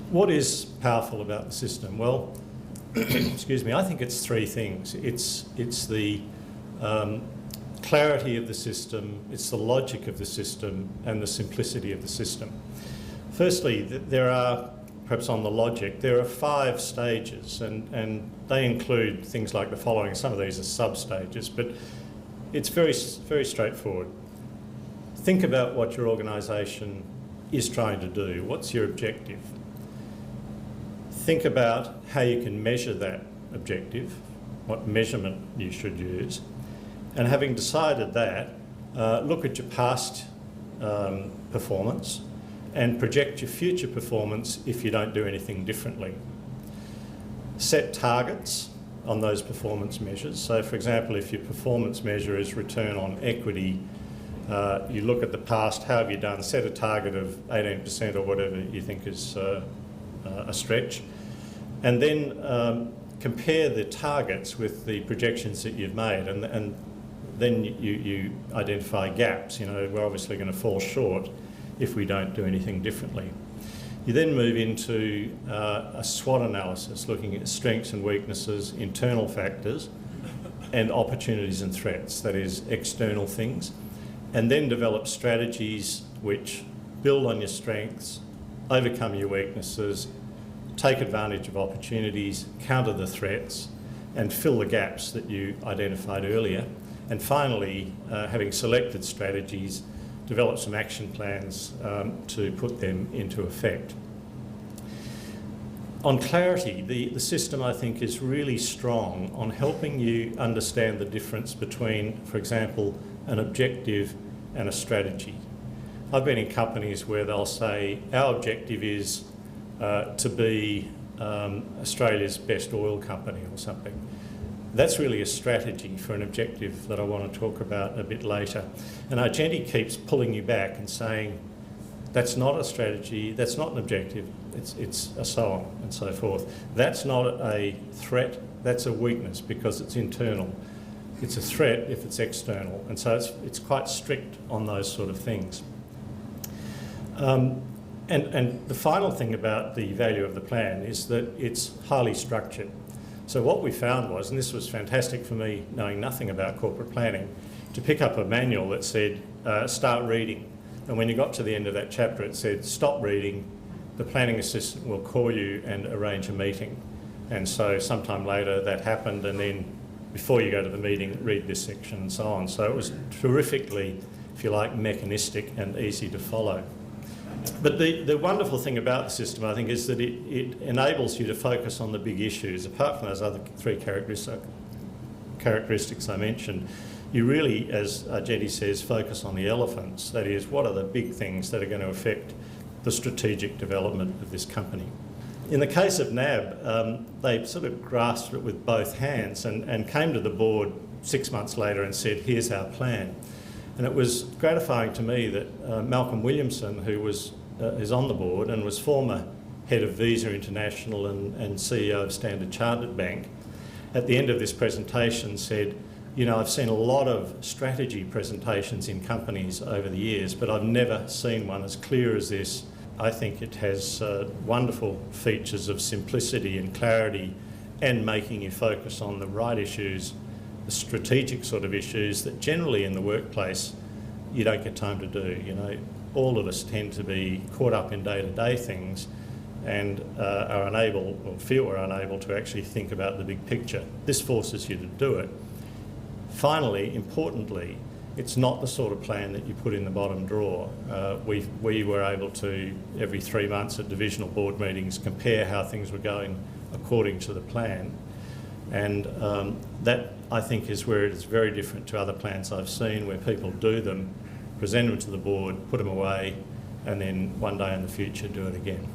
What is powerful about the system? Well, excuse me, I think it's three things. It's the clarity of the system, it's the logic of the system, and the simplicity of the system. Firstly, there are, perhaps on the logic, there are 5 stages, and they include things like the following. Some of these are sub-stages, but it's very straightforward. Think about what your organisation is trying to do. What's your objective? Think about how you can measure that objective, what measurement you should use. And having decided that, look at your past performance and project your future performance if you don't do anything differently. Set targets on those performance measures. So, for example, if your performance measure is return on equity, you look at the past, how have you done? Set a target of 18% or whatever you think is a stretch. And then compare the targets with the projections that you've made, and then you identify gaps. You know, we're obviously going to fall short if we don't do anything differently. You then move into a SWOT analysis, looking at strengths and weaknesses, internal factors, and opportunities and threats, that is, external things, and then develop strategies which build on your strengths, overcome your weaknesses, take advantage of opportunities, counter the threats, and fill the gaps that you identified earlier. And finally, having selected strategies, develop some action plans to put them into effect. On clarity, the system, I think, is really strong on helping you understand the difference between, for example, an objective and a strategy. I've been in companies where they'll say, our objective is to be Australia's best oil company or something. That's really a strategy for an objective that I want to talk about a bit later. And Argenti keeps pulling you back and saying, that's not a strategy, that's not an objective, it's a so on and so forth. That's not a threat, that's a weakness because it's internal. It's a threat if it's external. And so it's quite strict on those sort of things. And the final thing about the value of the plan is that it's highly structured. So what we found was, and this was fantastic for me knowing nothing about corporate planning, to pick up a manual that said, start reading. And when you got to the end of that chapter, it said, stop reading, the planning assistant will call you and arrange a meeting. And so sometime later that happened, and then before you go to the meeting, read this section and so on. So it was terrifically, if you like, mechanistic and easy to follow. But the wonderful thing about the system, I think, is that it enables you to focus on the big issues. Apart from those other 3 characteristics I mentioned, you really, as Argenti says, focus on the elephants. That is, what are the big things that are going to affect the strategic development of this company? In the case of NAB, they sort of grasped it with both hands and came to the board 6 months later and said, here's our plan. And it was gratifying to me that Malcolm Williamson, who is on the board and was former head of Visa International and CEO of Standard Chartered Bank, at the end of this presentation said, you know, I've seen a lot of strategy presentations in companies over the years, but I've never seen one as clear as this. I think it has wonderful features of simplicity and clarity and making you focus on the right issues, the strategic sort of issues that generally in the workplace you don't get time to do. You know, all of us tend to be caught up in day-to-day things and are unable, or feel we're unable, to actually think about the big picture. This forces you to do it. Finally, importantly, it's not the sort of plan that you put in the bottom drawer. We were able to, every 3 months at divisional board meetings, compare how things were going according to the plan. And that, I think, is where it is very different to other plans I've seen, where people do them, present them to the board, put them away, and then one day in the future do it again.